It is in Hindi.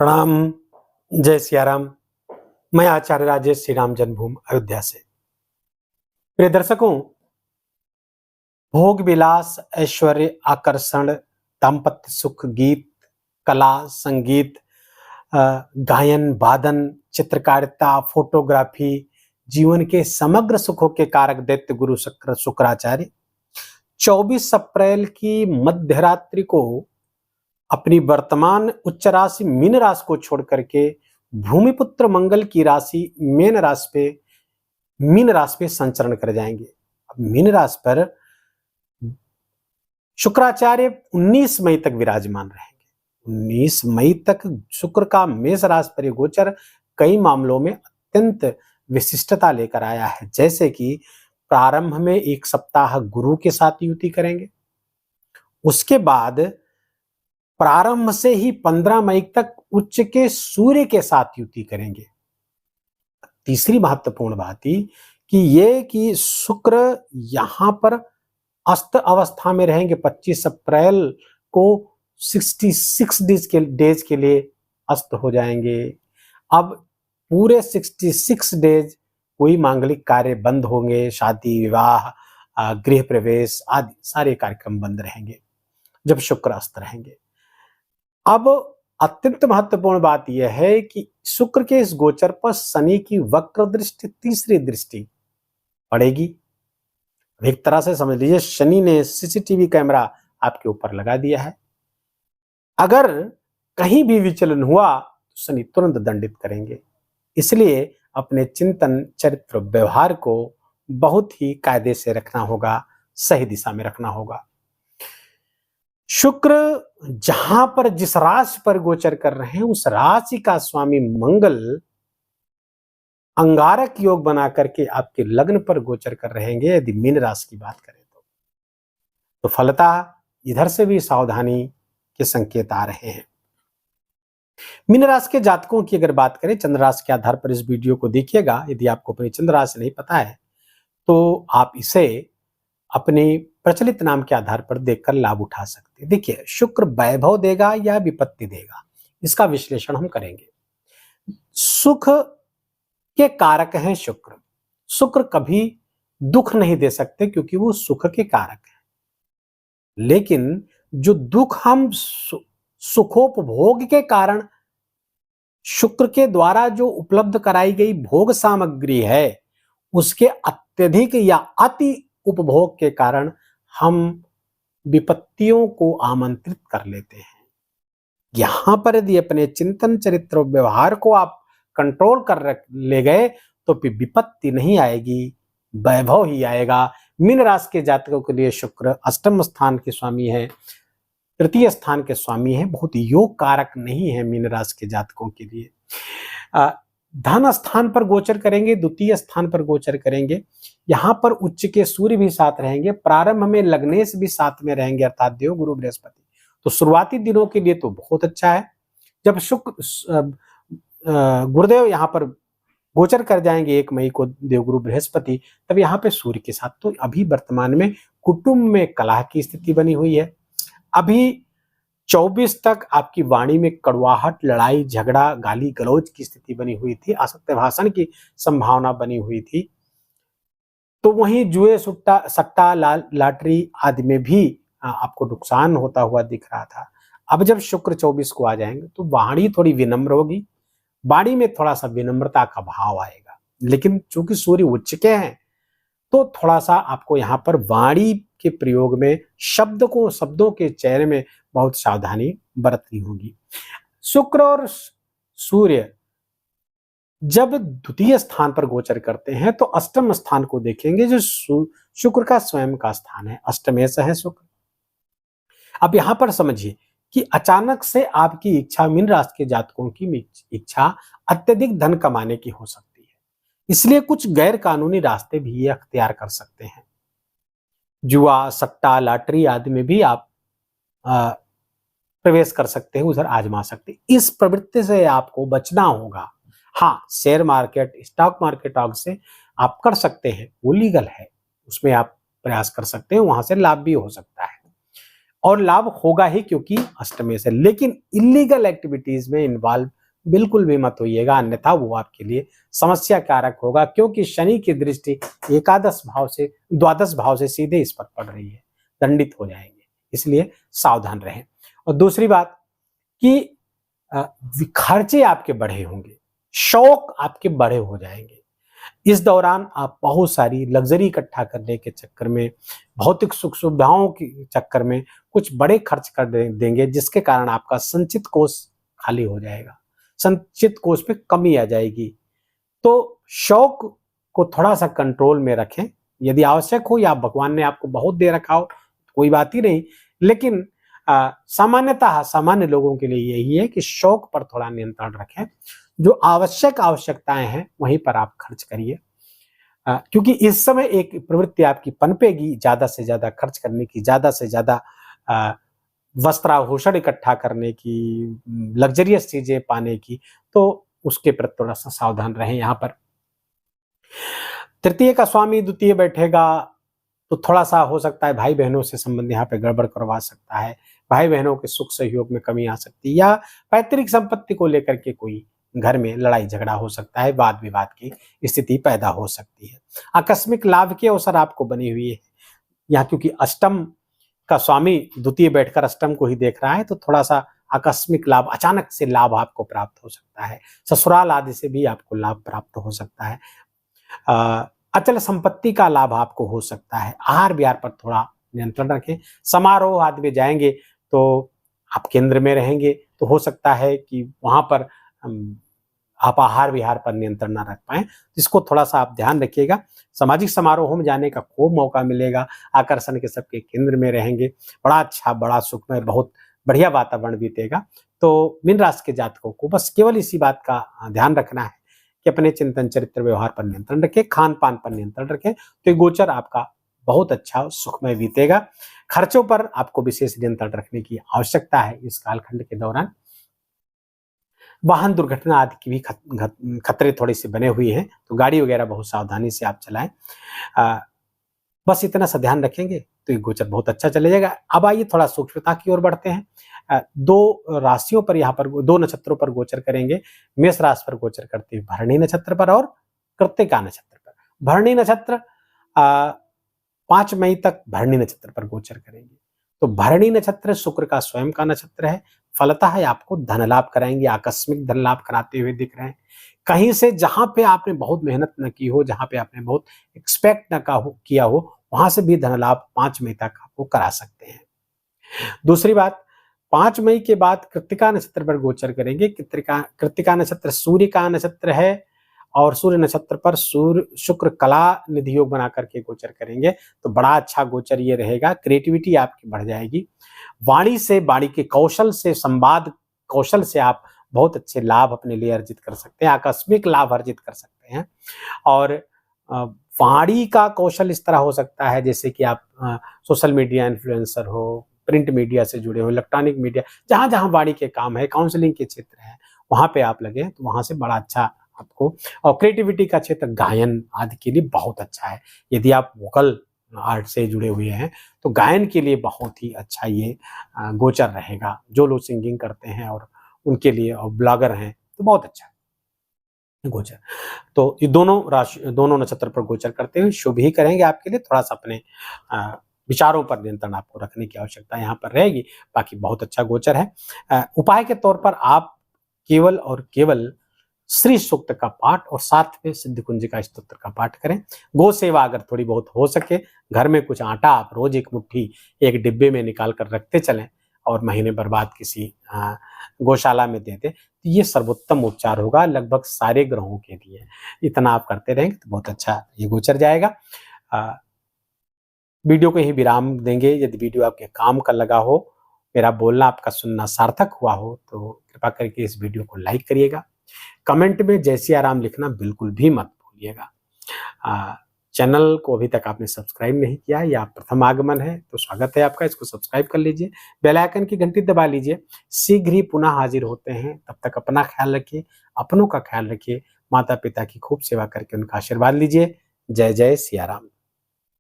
प्रणाम। जय सियाराम। मैं आचार्य राजेश श्री राम जन्मभूमि अयोध्या से। प्रिय दर्शकों, भोग विलास, ऐश्वर्य, आकर्षण, दाम्पत्य सुख, गीत, कला, संगीत, गायन, वादन, चित्रकारिता, फोटोग्राफी, जीवन के समग्र सुखों के कारक दैत्य गुरु शुक्राचार्य 24 अप्रैल की मध्यरात्रि को अपनी वर्तमान उच्च राशि मीन राशि को छोड़ करके भूमिपुत्र मंगल की राशि मीन राशि पे संचरण कर जाएंगे। अब मीन राशि पर शुक्राचार्य 19 मई तक विराजमान रहेंगे। 19 मई तक शुक्र का मेष राशि पर गोचर कई मामलों में अत्यंत विशिष्टता लेकर आया है। जैसे कि प्रारंभ में एक सप्ताह गुरु के साथ युति करेंगे, उसके बाद प्रारंभ से ही 15 मई तक उच्च के सूर्य के साथ युति करेंगे। तीसरी महत्वपूर्ण बात कि शुक्र यहां पर अस्त अवस्था में रहेंगे। 25 अप्रैल को 66 डेज के लिए अस्त हो जाएंगे। अब पूरे 66 डेज कोई मांगलिक कार्य बंद होंगे, शादी, विवाह, गृह प्रवेश आदि सारे कार्यक्रम बंद रहेंगे जब शुक्र अस्त रहेंगे। अब अत्यंत महत्वपूर्ण बात यह है कि शुक्र के इस गोचर पर शनि की वक्र दृष्टि, तीसरी दृष्टि पड़ेगी। एक तरह से समझ लीजिए शनि ने सीसीटीवी कैमरा आपके ऊपर लगा दिया है। अगर कहीं भी विचलन हुआ तो शनि तुरंत दंडित करेंगे। इसलिए अपने चिंतन, चरित्र, व्यवहार को बहुत ही कायदे से रखना होगा, सही दिशा में रखना होगा। शुक्र जहां पर जिस राशि पर गोचर कर रहे हैं उस राशि का स्वामी मंगल अंगारक योग बना करके आपके लग्न पर गोचर कर रहेंगे। यदि मीन राशि की बात करें तो फलतः इधर से भी सावधानी के संकेत आ रहे हैं। मीन राशि के जातकों की अगर बात करें, चंद्र राशि के आधार पर इस वीडियो को देखिएगा। यदि आपको अपनी चंद्र राशि नहीं पता है तो आप इसे अपने प्रचलित नाम के आधार पर देखकर लाभ उठा सकते हैं। देखिए, शुक्र वैभव देगा या विपत्ति देगा, इसका विश्लेषण हम करेंगे। सुख के कारक हैं शुक्र। शुक्र कभी दुख नहीं दे सकते क्योंकि वो सुख के कारक हैं। लेकिन जो दुख हम सुखोपभोग के कारण शुक्र के द्वारा जो उपलब्ध कराई गई भोग सामग्री है उसके अत्यधिक या अति उपभोग के कारण हम विपत्तियों को आमंत्रित कर लेते हैं। यहां पर यदि अपने चिंतन, चरित्र, व्यवहार को आप कंट्रोल कर ले गए तो फिर विपत्ति नहीं आएगी, वैभव ही आएगा। मीन राशि के जातकों के लिए शुक्र अष्टम स्थान के स्वामी है, तृतीय स्थान के स्वामी है, बहुत योग कारक नहीं है मीन राशि के जातकों के लिए। धन स्थान पर गोचर करेंगे, द्वितीय स्थान पर गोचर करेंगे। यहां पर उच्च के सूर्य भी साथ रहेंगे, प्रारंभ में लग्नेश भी साथ में रहेंगे अर्थात देव गुरु बृहस्पति। तो शुरुआती दिनों के लिए तो बहुत अच्छा है। जब शुक्र गुरुदेव यहां पर गोचर कर जाएंगे 1 मई को देवगुरु बृहस्पति, तब यहाँ पे सूर्य के साथ तो अभी वर्तमान में कुटुंब में कलह की स्थिति बनी हुई है। अभी 24 तक आपकी वाणी में कड़वाहट, लड़ाई झगड़ा, गाली गलौज की स्थिति बनी हुई थी, असत्य भाषण की संभावना बनी हुई थी। तो वहीं जुए, सट्टा, लॉटरी आदि में भी आपको नुकसान होता हुआ दिख रहा था। अब जब शुक्र 24 को आ जाएंगे तो वाणी थोड़ी विनम्र होगी, वाणी में थोड़ा सा विनम्रता का भाव आएगा। लेकिन चूंकि सूर्य उच्च के हैं तो थोड़ा सा आपको यहाँ पर वाणी के प्रयोग में शब्दों के चयन में बहुत सावधानी बरतनी होगी। शुक्र और सूर्य जब द्वितीय स्थान पर गोचर करते हैं तो अष्टम स्थान को देखेंगे जो शुक्र का स्वयं का स्थान है, अष्टमेश है शुक्र। अब यहां पर समझिए कि अचानक से आपकी इच्छा, मीन राशि के जातकों की इच्छा अत्यधिक धन कमाने की हो सकती है, इसलिए कुछ गैर कानूनी रास्ते भी ये अख्तियार कर सकते हैं। जुआ, सट्टा, लॉटरी आदि में भी आप प्रवेश कर सकते हैं, उधर आजमा सकते हैं। इस प्रवृत्ति से आपको बचना होगा। हाँ, शेयर मार्केट, स्टॉक मार्केट आदि से आप कर सकते हैं, वो लीगल है, उसमें आप प्रयास कर सकते हैं, वहां से लाभ भी हो सकता है। और लाभ होगा ही क्योंकि अष्टमी से। लेकिन इलीगल एक्टिविटीज में इन्वॉल्व बिल्कुल भी मत होइएगा, अन्यथा वो आपके लिए समस्या कारक होगा, क्योंकि शनि की दृष्टि एकादश भाव से द्वादश भाव से सीधे इस पर पड़ रही है, दंडित हो जाएंगे, इसलिए सावधान रहें। और दूसरी बात कि खर्चे आपके बढ़े होंगे, शौक आपके बढ़े हो जाएंगे। इस दौरान आप बहुत सारी लग्जरी इकट्ठा करने के चक्कर में, भौतिक सुख सुविधाओं के चक्कर में कुछ बड़े खर्च कर देंगे, जिसके कारण आपका संचित कोष खाली हो जाएगा, संचित कोष में कमी आ जाएगी। तो शौक को थोड़ा सा कंट्रोल में रखें, यदि आवश्यक हो या भगवान ने आपको बहुत दे रखा हो कोई बात ही नहीं, लेकिन सामान्यतः सामान्य लोगों के लिए यही है कि शौक पर थोड़ा नियंत्रण रखें। जो आवश्यकताएं हैं वहीं पर आप खर्च करिए, क्योंकि इस समय एक प्रवृत्ति आपकी पनपेगी ज्यादा से ज्यादा खर्च करने की, ज्यादा से ज्यादा वस्त्राभूषण इकट्ठा करने की, लग्जरियस चीजें पाने की, तो उसके प्रति थोड़ा सा सावधान रहें। यहाँ पर तृतीय का स्वामी द्वितीय बैठेगा तो थोड़ा सा हो सकता है भाई बहनों से संबंध यहाँ पे गड़बड़ करवा सकता है, भाई बहनों के सुख सहयोग में कमी आ सकती है, या पैतृक संपत्ति को लेकर के कोई घर में लड़ाई झगड़ा हो सकता है, वाद विवाद की स्थिति पैदा हो सकती है। आकस्मिक लाभ के अवसर आपको बनी हुई है यहाँ, क्योंकि अष्टम का स्वामी द्वितीय बैठकर अष्टम को ही देख रहा है, तो थोड़ा सा आकस्मिक लाभ, अचानक से लाभ आपको प्राप्त हो सकता है, ससुराल आदि से भी आपको लाभ प्राप्त हो सकता है, अचल संपत्ति का लाभ आपको हो सकता है। आहार विहार पर थोड़ा नियंत्रण रखें। समारोह आदि में जाएंगे तो आप केंद्र में रहेंगे, तो हो सकता है कि वहां पर आप आहार विहार पर नियंत्रण ना रख पाए, इसको थोड़ा सा आप ध्यान रखिएगा। सामाजिक समारोहों में जाने का खूब मौका मिलेगा, आकर्षण के सबके केंद्र में रहेंगे, बड़ा अच्छा, बड़ा सुखमय, बहुत बढ़िया वातावरण बीतेगा। तो मीन राशि के जातकों को बस केवल इसी बात का ध्यान रखना है कि अपने चिंतन चरित्र व्यवहार पर नियंत्रण रखें, खान पान पर नियंत्रण रखें, तो ये गोचर आपका बहुत अच्छा सुखमय बीतेगा। खर्चों पर आपको विशेष नियंत्रण रखने की आवश्यकता है इस कालखंड के दौरान। वाहन दुर्घटना आदि की भी खतरे थोड़े से बने हुए हैं, तो गाड़ी वगैरह बहुत सावधानी से आप चलाएं। बस इतना सा ध्यान रखेंगे तो ये गोचर बहुत अच्छा चले जाएगा। अब आइए थोड़ा सूक्ष्मता की ओर बढ़ते हैं। दो राशियों पर यहाँ पर, दो नक्षत्रों पर गोचर करेंगे। मेष राशि पर गोचर करते हुए भरणी नक्षत्र पर और कृत्तिका नक्षत्र पर। भरणी नक्षत्र 5 मई तक भरणी नक्षत्र पर गोचर करेंगे। तो भरणी नक्षत्र शुक्र का स्वयं का नक्षत्र है, फलतः आपको धन लाभ कराएंगे, आकस्मिक धन लाभ कराते हुए दिख रहे हैं। कहीं से जहां पे आपने बहुत मेहनत न की हो, जहां पे आपने बहुत एक्सपेक्ट न किया हो, वहां से भी धन लाभ 5 मई तक आपको करा सकते हैं। दूसरी बात, 5 मई के बाद कृत्तिका नक्षत्र पर गोचर करेंगे। कृत्तिका नक्षत्र सूर्य का नक्षत्र है, और सूर्य नक्षत्र पर सूर्य शुक्र कला निधि योग बना करके गोचर करेंगे, तो बड़ा अच्छा गोचर ये रहेगा। क्रिएटिविटी आपकी बढ़ जाएगी, वाणी से, वाणी के कौशल से, संवाद कौशल से आप बहुत अच्छे लाभ अपने लिए अर्जित कर सकते हैं, आकस्मिक लाभ अर्जित कर सकते हैं। और वाणी का कौशल इस तरह हो सकता है जैसे कि आप सोशल मीडिया इन्फ्लुएंसर हो, प्रिंट मीडिया से जुड़े हो, इलेक्ट्रॉनिक मीडिया, जहां जहां वाणी के काम है, काउंसलिंग के क्षेत्र है, वहां पे आप लगे तो वहां से बड़ा अच्छा आपको। और क्रिएटिविटी का क्षेत्र गायन आदि के लिए बहुत अच्छा है। यदि आप वोकल आर्ट से जुड़े हुए हैं तो गायन के लिए बहुत ही अच्छा ये गोचर रहेगा। जो लोग सिंगिंग करते हैं और उनके लिए, और ब्लॉगर हैं, तो बहुत अच्छा गोचर। तो ये दोनों नक्षत्र पर गोचर करते हुए शुभ ही करेंगे आपके लिए। थोड़ा सा अपने विचारों पर नियंत्रण आपको रखने की आवश्यकता यहाँ पर रहेगी, बाकी बहुत अच्छा गोचर है। उपाय के तौर पर आप केवल और केवल श्री सूक्त का पाठ और साथ में सिद्ध कुंजिका स्तोत्र का पाठ करें। गौ सेवा अगर थोड़ी बहुत हो सके, घर में कुछ आटा आप रोज एक मुट्ठी एक डिब्बे में निकाल कर रखते चलें और महीने भर बाद किसी गौशाला में दे दें, तो ये सर्वोत्तम उपचार होगा लगभग सारे ग्रहों के लिए। इतना आप करते रहेंगे तो बहुत अच्छा ये गोचर जाएगा। वीडियो को ही विराम देंगे। यदि वीडियो आपके काम का लगा हो, मेरा बोलना आपका सुनना सार्थक हुआ हो, तो कृपा करके इस वीडियो को लाइक करिएगा। कमेंट में जय सिया राम लिखना बिल्कुल भी मत भूलिएगा। चैनल को अभी तक आपने सब्सक्राइब नहीं किया या प्रथम आगमन है तो स्वागत है आपका, इसको सब्सक्राइब कर लीजिए, बेल आइकन की घंटी दबा लीजिए। शीघ्र ही पुनः हाजिर होते हैं, तब तक अपना ख्याल रखिए, अपनों का ख्याल रखिए, माता पिता की खूब सेवा करके उनका आशीर्वाद लीजिए। जय जय सिया राम।